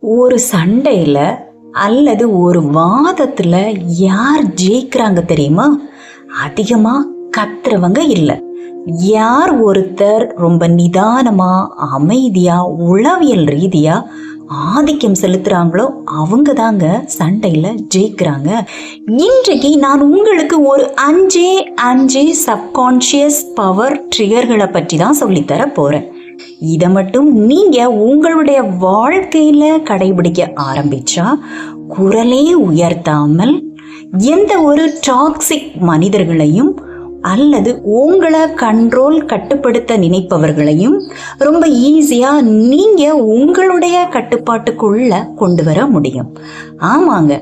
ஒரு சண்டையில அல்லது ஒரு வாதத்துல யார் ஜெயிக்கிறாங்க தெரியுமா? அதிகமா கத்துறவங்க இல்ல. யார் ஒருத்தர் ரொம்ப நிதானமா, அமைதியா, உளவியல் ரீதியா ஆதிக்கம் செலுத்துறாங்களோ அவங்க தாங்க சண்டையில ஜெயிக்கிறாங்க. இன்றைக்கு நான் உங்களுக்கு ஒரு அஞ்சே சப்கான்ஷியஸ் பவர் ட்ரிகர்களை பற்றி தான் சொல்லித்தர போறேன். இதை மட்டும் நீங்க உங்களுடைய வாழ்க்கையில கடைபிடிக்க ஆரம்பிச்சா குரலே உயர்த்தாமல் எந்த ஒரு டாக்ஸிக் மனிதர்களையும் அல்லது உங்களை கட்டுப்படுத்த நினைப்பவர்களையும் ரொம்ப ஈஸியா நீங்க உங்களுடைய கட்டுப்பாட்டுக்குள்ள கொண்டு வர முடியும். ஆமாங்க,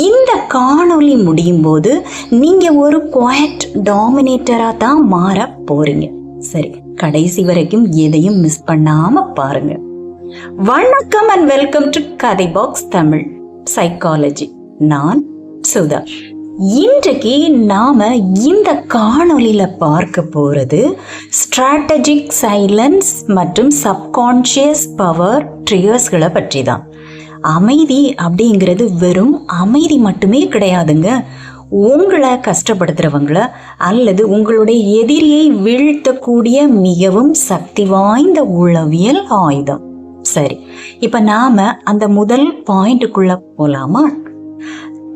இந்த காணொளி முடியும் போது நீங்க ஒரு குவைட் டாமினேட்டரா தான் மாற போறீங்க. சரி, கடைசி வரைக்கும் எதையும் மிஸ் பண்ணாம பாருங்க. வணக்கம் அண்ட் வெல்கம் டு கதை பாக்ஸ் தமிழ் சைக்காலஜி. நான் சுதா. இன்றைக்கு நாம இந்த காணொளியில பார்க்க போறது ஸ்ட்ராட்டஜிக் சைலன்ஸ் மற்றும் சப்கான்ஷியஸ் பவர் ட்ரிகர்ஸ்களை பற்றி தான். அமைதி அப்படிங்கிறது வெறும் அமைதி மட்டுமே கிடையாதுங்க. உங்களை கஷ்டப்படுத்துறவங்கள அல்லது உங்களுடைய எதிரியை வீழ்த்தக்கூடிய மிகவும் சக்தி வாய்ந்த உளவியல் ஆயுதம். சரி, இப்ப நாம அந்த முதல் பாயிண்ட்டுக்குள்ள போலாமா?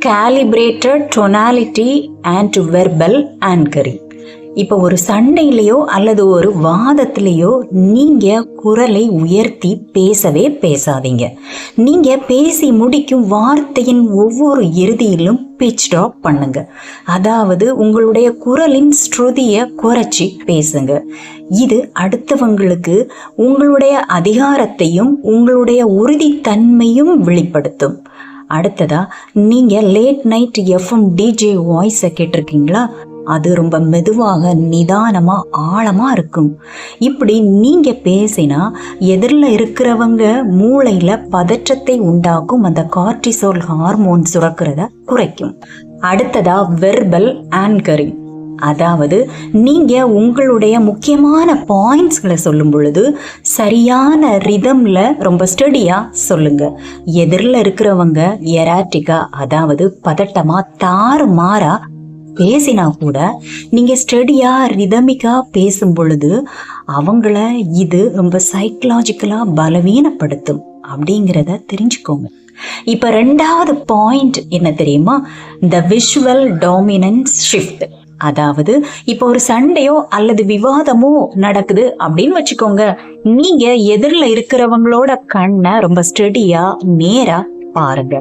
Calibrated tonality and verbal anchoring. இப்போ ஒரு சண்டையிலையோ அல்லது ஒரு வாதத்திலேயோ நீங்க குரலை உயர்த்தி பேசவே பேசாதீங்க. நீங்க பேசி முடிக்கும் வார்த்தையின் ஒவ்வொரு இறுதியிலும் பிட்ச் ட்ராப் பண்ணுங்க. அதாவது உங்களுடைய குரலின் ஸ்ருதியை குறைச்சி பேசுங்க. இது அடுத்தவங்களுக்கு உங்களுடைய அதிகாரத்தையும் உங்களுடைய உறுதித்தன்மையும் வெளிப்படுத்தும். அடுத்ததா, நீங்க லேட் நைட் எஃப்எம் டிஜே வாய்ஸை கேட்டிருக்கீங்களா? அது ரொம்ப மெதுவாக, நிதானமா, ஆழமா இருக்கும். இப்படி நீங்க பேசினா எதிரில் இருக்கிறவங்க மூளையில பதற்றத்தை உண்டாக்கும் அந்த கார்டிசோல் ஹார்மோன் சுரக்கிறத குறைக்கும். அடுத்ததா, வெர்பல் ஆங்கரிங். அதாவது நீங்க உங்களுடைய முக்கியமான பாயிண்ட்ஸ்களை சொல்லும் பொழுது சரியான ரிதம்ல ரொம்ப ஸ்டடியா சொல்லுங்க. எதிரில் இருக்கிறவங்க எராட்டிக்கா, அதாவது பதட்டமா, தாறுமாறா பேசினா கூட நீங்க ஸ்டடியா ரிதமிக்கா பேசும் பொழுது அவங்கள இது ரொம்ப சைக்கலாஜிக்கலா பலவீனப்படுத்தும் அப்படிங்கிறத தெரிஞ்சுக்கோங்க. இப்ப ரெண்டாவது பாயிண்ட் என்ன தெரியுமா? த விஷுவல் டாமினன்ஸ் ஷிஃப்ட். அதாவது இப்போ ஒரு சண்டையோ அல்லது விவாதமோ நடக்குது அப்படின்னு வச்சுக்கோங்க. நீங்க எதிரில் இருக்கிறவங்களோட கண்ணை ரொம்ப ஸ்டடியா நேரா பாருங்க.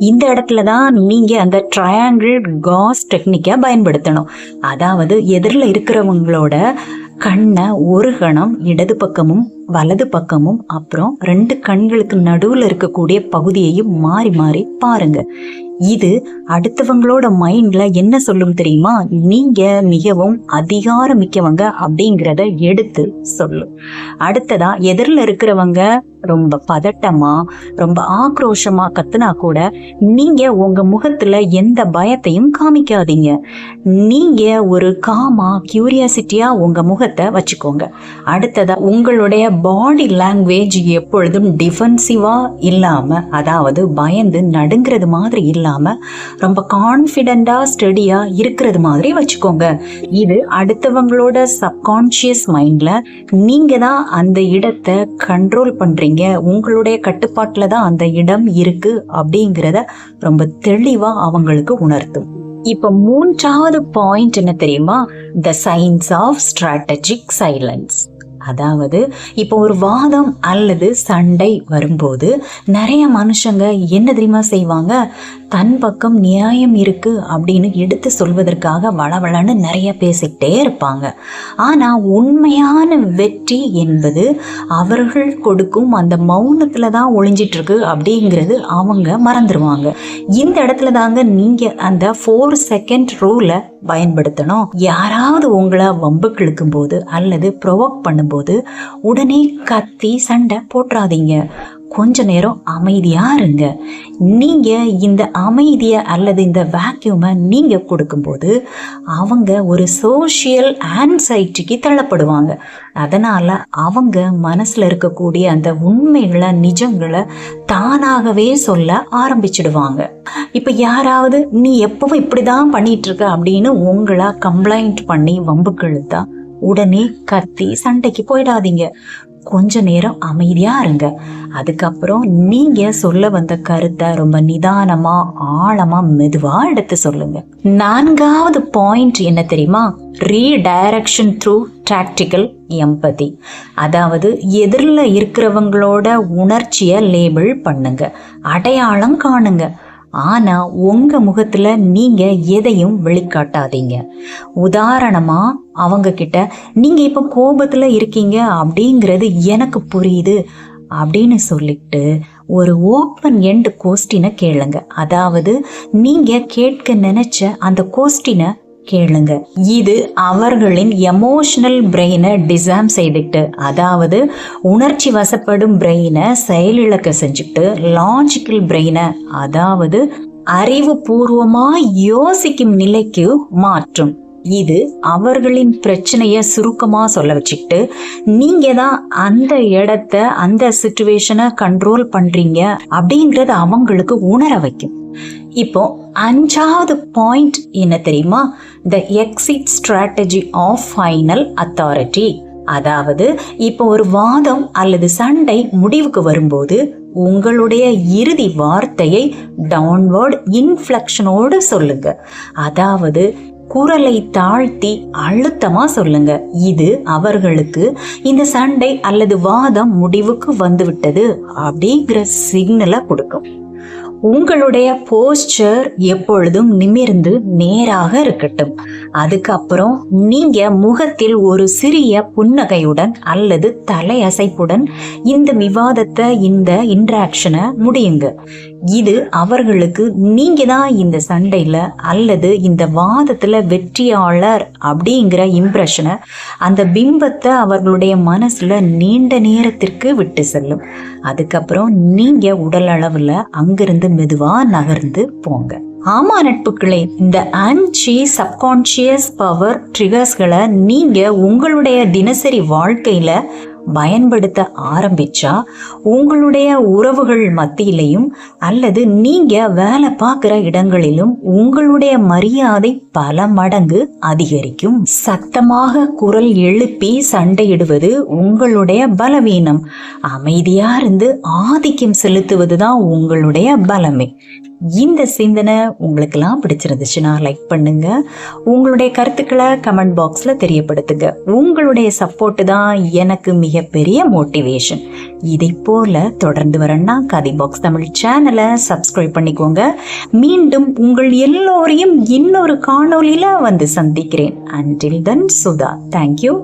இந்த இடத்துலதான் நீங்க அந்த ட்ரையாங்கிள் காஸ் டெக்னிக்கை பயன்படுத்தணும். அதாவது எதிரில் இருக்கிறவங்களோட கண்ணை ஒரு கணம் இடது பக்கமும் வலது பக்கமும் அப்புறம் 2 கண்களுக்கு நடுவுல இருக்கக்கூடிய பகுதியையும் மாறி மாறி பாருங்க. இது அடுத்தவங்களோட மைண்ட்ல என்ன சொல்லும் தெரியுமா? நீங்க மிகவும் அதிகாரமிக்கவங்க அப்படிங்கிறத எடுத்து சொல்லும். அடுத்ததா, எதிரில் இருக்கிறவங்க ரொம்ப பதட்டமா, ரொம்ப ஆக்ரோஷமா கத்துனா கூட நீங்க உங்க முகத்துல எந்த பயத்தையும் காமிக்காதீங்க. நீங்க ஒரு காமா, கியூரியாசிட்டியா உங்க முகத்தை வச்சுக்கோங்க. அடுத்ததா, உங்களுடைய பாடி லாங்குவேஜ் எப்பொழுதும் டிஃபென்சிவா இல்லாம, அதாவது பயந்து நடுங்கிறது மாதிரி இல்லாம ரொம்ப கான்ஃபிடென்டா ஸ்டடியா இருக்கிறது மாதிரி வச்சுக்கோங்க. இது அடுத்தவங்களோட சப்கான்ஷியஸ் மைண்ட்ல நீங்க தான் அந்த இடத்தை கண்ட்ரோல் பண்றீங்க, உங்களுடைய கட்டுப்பாட்டுல தான் அந்த இடம் இருக்கு அப்படிங்கிறத ரொம்ப தெளிவா அவங்களுக்கு உணர்த்தும். இப்ப மூன்றாவது பாயிண்ட் என்ன தெரியுமா? The science of strategic silence. அதாவது இப்போ ஒரு வாதம் அல்லது சண்டை வரும்போது நிறைய மனுஷங்க என்ன தெரியுமா செய்வாங்க? தன் பக்கம் நியாயம் இருக்கு அப்படின்னு எடுத்து சொல்வதற்காக வளவளன்னு நிறைய பேசிக்கிட்டே இருப்பாங்க. ஆனா உண்மையான வெற்றி என்பது அவர்கள் கொடுக்கும் அந்த மௌனத்துல தான் ஒளிஞ்சிட்டு இருக்கு அப்படிங்கிறது அவங்க மறந்துடுவாங்க. இந்த இடத்துல தாங்க நீங்க அந்த 4 செகண்ட் ரூலை பயன்படுத்தணும். யாராவது உங்களை வம்புக்கு இழுக்கும் போது அல்லது ப்ரொவோக் பண்ணும்போது வரும்போது உடனே கத்தி சண்டை போட்டுறாதீங்க. கொஞ்ச நேரம் அமைதியா இருங்க. நீங்க இந்த அமைதிய அல்லது இந்த வேக்யூமை நீங்க கொடுக்கும்போது அவங்க ஒரு சோஷியல் ஆன்சைட்டிக்கு தள்ளப்படுவாங்க. அதனால அவங்க மனசுல இருக்கக்கூடிய அந்த உண்மைகளை நிஜங்களை தானாகவே சொல்ல ஆரம்பிச்சிடுவாங்க. இப்ப யாராவது நீ எப்பவும் இப்படிதான் பண்ணிட்டு இருக்க அப்படின்னு உங்களை கம்ப்ளைண்ட் பண்ணி வம்புக்கு இழுத்தா உடனே கத்தி சண்டைக்கு போயிடாதீங்க. கொஞ்ச நேரம் அமைதியா இருங்க. அதுக்கப்புறம் நீங்க சொல்ல வந்த கருத்தை ரொம்ப நிதானமா ஆழமா மெதுவா எடுத்து சொல்லுங்க. 4வது பாயிண்ட் என்ன தெரியுமா? Redirection through tactical empathy. அதாவது எதிரில் இருக்கிறவங்களோட உணர்ச்சியை லேபிள் பண்ணுங்க, அடையாளம் காணுங்க. ஆனா உங்க முகத்துல நீங்க எதையும் வெளிக்காட்டாதீங்க. உதாரணமா அவங்க கிட்ட நீங்க இப்ப கோபத்துல இருக்கீங்க அப்படிங்கிறது எனக்கு புரியுது அப்படின்னு சொல்லிட்டு ஒரு ஓப்பன் எண்ட் கொஸ்டினை கேளுங்க. அதாவது நீங்க கேட்க நினைச்ச அந்த கொஸ்டினை கேளுங்க. இது அவர்களின் எமோஷனல் பிரெயினை டிசாம் செய்துட்டு, அதாவது உணர்ச்சி வசப்படும் பிரெயினை செயலிழக்க செஞ்சுட்டு லாஜிக்கல் பிரெயினை, அதாவது அறிவுபூர்வமா யோசிக்கும் நிலைக்கு மாற்றும். இது அவர்களின் பிரச்சனைய சுருக்கமா சொல்ல வச்சுக்கிட்டு நீங்க தான் அந்த இடத்த அந்த சிச்சுவேஷனை கண்ட்ரோல் பண்றீங்க அப்படிங்கறது அவங்களுக்கு உணர வைக்கும். இப்போ 5வது பாயிண்ட் என்ன தெரியுமா? The exit strategy of final authority. அதாவது இப்போ ஒரு வாதம் அல்லது சண்டை முடிவுக்கு வரும்போது உங்களுடைய இறுதி வார்த்தையை டவுன்வர்ட் இன்ஃப்ளெக்ஷனோடு சொல்லுங்க. அதாவது குரலை தாழ்த்தி அழுத்தமா சொல்லுங்க. இது அவர்களுக்கு இந்த சண்டை அல்லது வாதம் முடிவுக்கு வந்துவிட்டது அப்படிங்கிற சிக்னலை கொடுக்கும். உங்களுடைய போஸ்டர் எப்பொழுதும் நிமிர்ந்து நேராக இருக்கட்டும். அதுக்கப்புறம் நீங்க முகத்தில் ஒரு சிறிய புன்னகையுடன் அல்லது தலையசைப்புடன் இந்த விவாதத்தை, இந்த இன்டராக்ஷனை முடியுங்க. இது அவர்களுக்கு நீங்க தான் இந்த சண்டையில அல்லது இந்த வாதத்துல வெற்றியாளர் அப்படிங்கிற இம்ப்ரெஷனை, அந்த பிம்பத்தை அவர்களுடைய மனசுல நீண்ட நேரத்திற்கு விட்டு செல்லும். அதுக்கப்புறம் நீங்க உடல் அளவுல அங்கிருந்து மெதுவா நகர்ந்து போங்க. ஆமா நட்புகளே, இந்த 5 சப்கான்ஷியஸ் பவர் ட்ரிகர்ஸ்களை நீங்க உங்களுடைய தினசரி வாழ்க்கையில பயன்படுத்த ஆரம்பிச்சா உங்களுடைய உறவுகள் மத்தியிலையும் அல்லது நீங்க வேலை பார்க்குற இடங்களிலும் உங்களுடைய மரியாதை பல மடங்கு அதிகரிக்கும். சத்தமாக குரல் எழுப்பி சண்டையிடுவது உங்களுடைய பலவீனம். அமைதியா இருந்து ஆதிக்கம் செலுத்துவதுதான் உங்களுடைய பலமே. இந்த சிந்தனை உங்களுக்கெல்லாம் பிடிச்சிருந்துச்சுன்னா லைக் பண்ணுங்க. உங்களுடைய கருத்துக்களை கமெண்ட் பாக்ஸ்ல தெரியப்படுத்துங்க. உங்களுடைய சப்போர்ட் தான் எனக்கு மிகப்பெரிய மோட்டிவேஷன். இதை போல தொடர்ந்து வரேன்னா கதை பாக்ஸ் தமிழ் சேனலை சப்ஸ்கிரைப் பண்ணிக்கோங்க. மீண்டும் உங்கள் எல்லோரையும் இன்னொரு காணொளியில வந்து சந்திக்கிறேன். Until then, Sudha. Thank you.